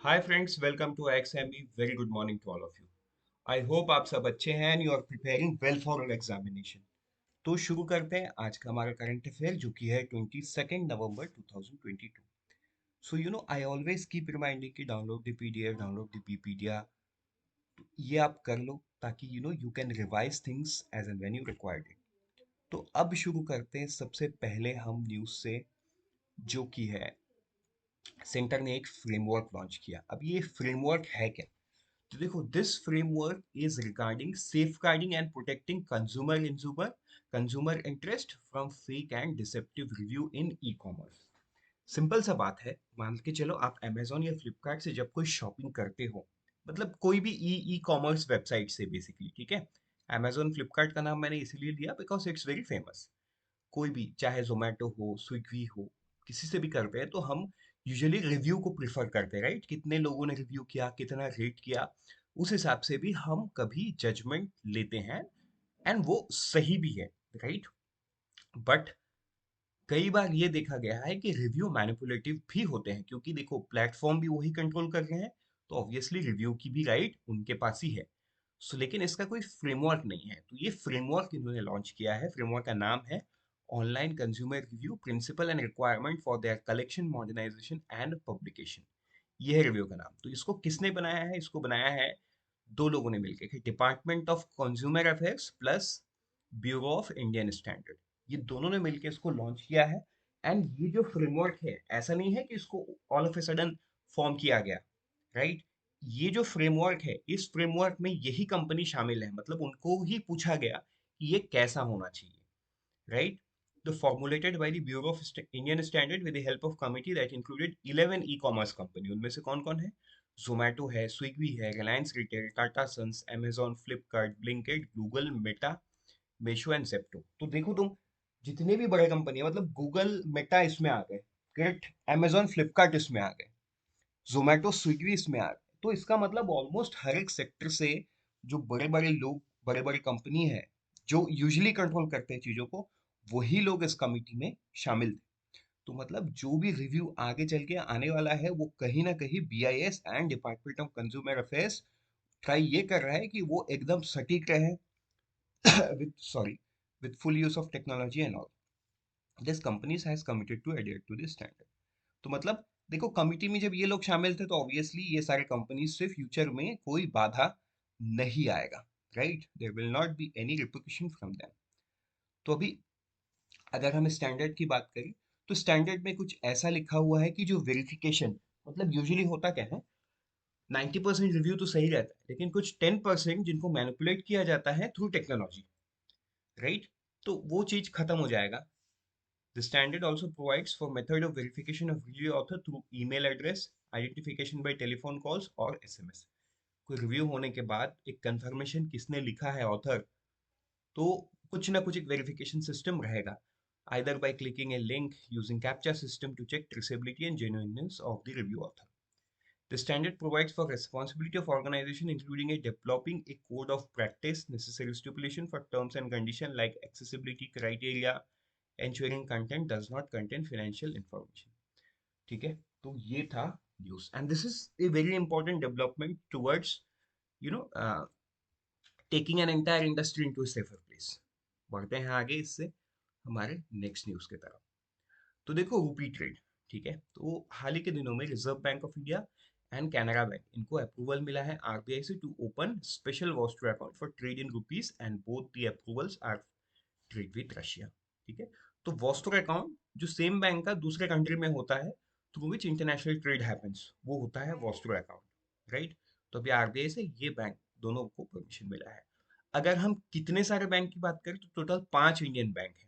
Hi friends, welcome to XMB. Very good morning to all of you. I hope आप सब अच्छे हैं and you are preparing well for your examination. तो शुरू करते हैं आज का हमारा करंट अफेयर, जो कि है 22 नवंबर 2022। So I always keep reminding कि download the PDF, download the पीपीडिया। ये आप कर लो ताकि you can revise things as and when you required it. तो अब शुरू करते हैं सबसे पहले हम न्यूज़ से, जो कि है सेंटर ने एक फ्रेमवर्क लॉन्च किया। अब ये फ्रेमवर्क है क्या? तो देखो, this framework is regarding safeguarding and protecting consumer interest from fake and deceptive review in e commerce. Simple सा बात है, मान के चलो आप अमेजोन या फ्लिपकार्ट से जब कोई शॉपिंग करते हो, मतलब कोई भी ई ई कॉमर्स वेबसाइट से बेसिकली, ठीक है। अमेजोन फ्लिपकार्ट का नाम मैंने इसीलिए लिया बिकॉज इट्स वेरी फेमस। कोई भी, चाहे जोमेटो हो, स्विगी हो, किसी से भी करते हैं तो हम यूजुअली रिव्यू को प्रिफर करते हैं, राइट? कितने लोगों ने रिव्यू किया, कितना रेट किया, उस हिसाब से भी हम कभी जजमेंट लेते हैं। एंड वो सही भी है, राइट? बट कई बार ये देखा गया है कि रिव्यू मैनिपुलेटिव भी होते हैं, क्योंकि देखो प्लेटफॉर्म भी वही कंट्रोल कर रहे हैं, तो ऑब्वियसली रिव्यू की भी राइट उनके पास ही है। सो लेकिन इसका कोई फ्रेमवर्क नहीं है, तो ये फ्रेमवर्क इन्होंने लॉन्च किया है। फ्रेमवर्क का नाम है online consumer review principle and requirement for their collection, modernisation and publication. ये है रिव्यू का नाम। तो इसको किसने बनाया है? इसको बनाया है दो लोगों ने मिलकर, department of consumer affairs plus bureau of Indian standard. ये दोनों ने मिलकर इसको लॉन्च किया है। एंड ये जो फ्रेमवर्क है, ऐसा नहीं है कि इसको all of a sudden form किया गया, राइट? ये जो फ्रेमवर्क है, इस फ्रेमवर्क में यही कंपनी शामिल है, मतलब उनको ही पूछा गया कि ये कैसा होना चाहिए, right? The formulated by the Bureau of Indian Standard with the help of committee that included 11 e-commerce company। उनमें से कौन कौन है? जोमेटो है, स्विगी है, Reliance Retail, Tata Sons, Amazon, Flipkart, Blinkit, Google, Meta, Meesho and Zepto. तो देखो तुम, जितने भी बड़े कंपनी है, मतलब गूगल, मेटा इसमें आ गए, करेक्ट? अमेजॉन, फ्लिपकार्ट इसमें आ गए, जोमेटो, स्विगी इसमें आ गए। तो इसका मतलब ऑलमोस्ट हर एक सेक्टर से जो बड़े बड़े लोग, बड़े बड़े कंपनी है, जो यूजुअली कंट्रोल करते हैं चीजों को, वही लोग इस कमिटी में शामिल थे। तो मतलब जो भी रिव्यू आगे चल के आने वाला है, वो कहीं ना कहीं BIS and department of consumer affairs try ये कर रहा है कि वो एकदम सटीक रहे with sorry with full use of technology and all. This companies has committed to adhere to this standard. तो मतलब देखो, कमिटी में जब ये लोग शामिल थे, तो ऑब्वियसली ये सारे कंपनीज से फ्यूचर में कोई बाधा नहीं आएगा, right? There will not be any repercussion from them. तो अभी अगर हम स्टैंडर्ड की बात करें, तो स्टैंडर्ड में कुछ ऐसा लिखा हुआ है कि जो वेरिफिकेशन, मतलब यूजुअली होता क्या है, 90% रिव्यू तो सही रहता है, लेकिन कुछ 10% जिनको मैनिपुलेट किया जाता है थ्रू टेक्नोलॉजी, राइट? तो वो चीज खत्म हो जाएगा। The standard also provides for method of verification of review author through email address, identification by telephone calls और SMS। कोई रिव्यू होने के बाद एक कंफर्मेशन किसने लिखा है ऑथर, तो कुछ ना कुछ एक वेरिफिकेशन सिस्टम रहेगा, either by clicking a link using captcha system to check traceability and genuineness of the review author। The standard provides for responsibility of organization, including a developing a code of practice, necessary stipulation for terms and condition like accessibility criteria, ensuring content does not contain financial information। ठीक है? तो ये था news, and this is a very important development towards you know taking an entire industry into a safer place. बढ़ते हैं आगे इससे हमारे नेक्स्ट न्यूज की तरफ। तो देखो, रूपी ट्रेड, ठीक है, तो हाल ही के दिनों में reserve bank of India and Canara bank, इनको अप्रूवल मिला है आरबीआई से to open special vostro account for trade in rupees, and both the approvals are trade with Russia. ठीक है? तो वॉस्टर अकाउंट जो सेम बैंक का दूसरे कंट्री में होता है, through which international trade happens, वो होता है वॉस्टर अकाउंट, राइट? तो अभी आरबीआई से ये बैंक दोनों को परमिशन मिला है। अगर हम कितने सारे बैंक की बात करें, तो टोटल 5 इंडियन बैंक है।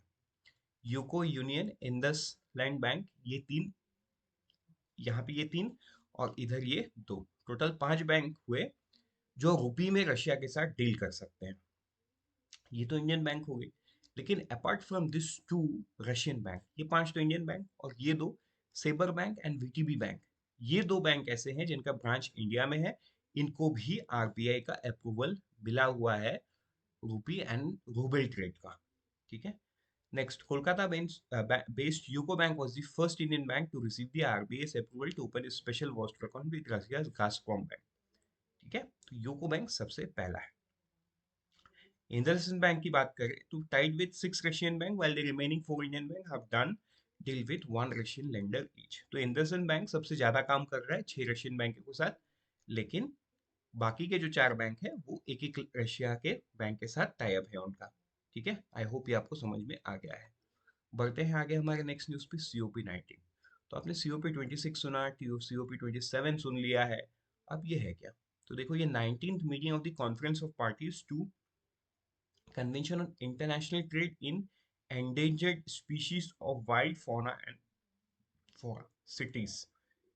UCO, union, Indus land bank, ये तीन, यहाँ पे ये तीन, और इधर ये दो, टोटल 5 बैंक हुए जो रूपी में रशिया के साथ डील कर सकते हैं। ये तो इंडियन बैंक हो गई, लेकिन apart from this two Russian bank, ये पांच तो इंडियन बैंक, और ये दो Sber bank and VTB bank, ये दो बैंक ऐसे हैं जिनका ब्रांच इंडिया में है। इनको भी आरबीआई का अप्रूवल मिला हुआ है रूपी एंड रूबल ट्रेड का। ठीक है? Next, based UCO Bank was the first Indian bank to receive the RBI's approval to open a special Western account with Russia's Gazprom Bank. ठीक है, तो यूको बैंक सबसे पहला है। इंडसइंड बैंक की बात करें तो tied with 6 Russian bank while the remaining 4 Indian bank have done deal with 1 Russian lender each। तो इंडसइंड बैंक सबसे ज्यादा काम कर रहा है 6 रशियन बैंकों के साथ, लेकिन बाकी के जो 4 बैंक है वो एक एक रशिया के बैंक के साथ टाई अप है उनका। ठीक है, आई होप ये आपको समझ में आ गया है। बढ़ते हैं आगे हमारे नेक्स्ट न्यूज पे, COP19। तो आपने COP26 सुना, COP27 सुन लिया है, अब ये है क्या? तो देखो, ये 19th meeting of the conference of parties to convention on international trade in endangered species of wild fauna and flora CITES.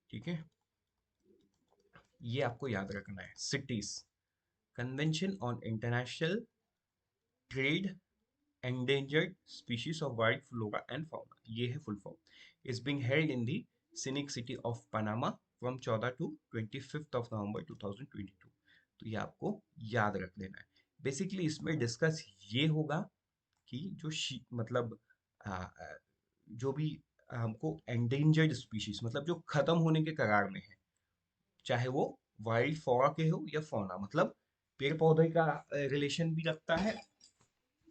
ठीक है, ये आपको याद रखना है, CITES, convention on international trade endangered species of wild flora and fauna, ये है full form, is being held in the scenic city of Panama from 14 to 25th of November 2022। तो ये आपको याद रख लेना है। बेसिकली इसमें डिस्कस ये होगा कि मतलब आ, आ, जो भी हमको एंडेंजर्ड स्पीशीज मतलब जो खत्म होने के कगार में है, चाहे वो वाइल्ड फ्लोरा के हो या फौना, मतलब पेड़ पौधे का रिलेशन भी रखता है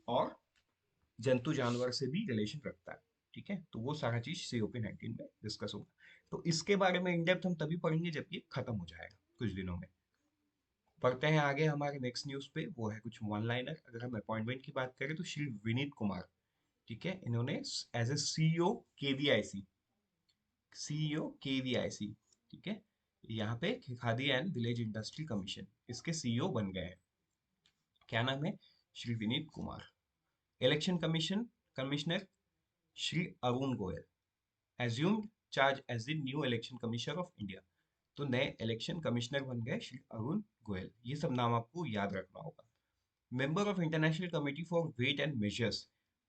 और जंतु जानवर से भी रिलेशन रखता है। ठीक है, तो वो सारा चीज COP19 में डिस्कस होगा। तो इसके बारे में इन डेप्थ हम तभी पढ़ेंगे जब ये खत्म हो जाएगा कुछ दिनों में। पढ़ते हैं आगे हमारे नेक्स्ट न्यूज पे, वो है कुछ वन लाइनर। अगर हम अपॉइंटमेंट की बात करें तो श्री विनीत कुमार, ठीक है, इन्होंने as a CEO KVIC, CEO KVIC, ठीक है, यहाँ पे Khadi and village industry commission, इसके CEO बन गए हैं। क्या नाम है? Shri Vineet Kumar. Election commission commissioner Shri Arun Goyal assumed charge as the new election commissioner of India। तो नए इलेक्शन कमिश्नर बन गए श्री अरुण गोयल। ये सब नाम आपको याद रखना होगा। Member of international committee for weight and measures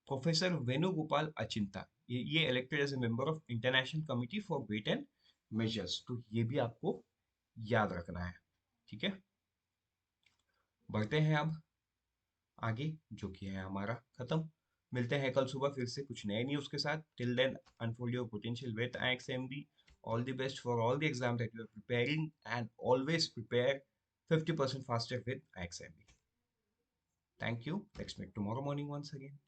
professor Venugopal Achinta, ये elected as a member of international committee for weight and measures. तो ये भी आपको याद रखना है। ठीक है, बढ़ते हैं अब आगे, जो कि है हमारा खत्म। मिलते हैं कल सुबह फिर से कुछ नए न्यूज़ के साथ। Till then, unfold your potential with IXMB। All the best for all the exams that you are preparing, and always prepare 50% faster with IXMB। Thank you. Let's meet tomorrow morning once again.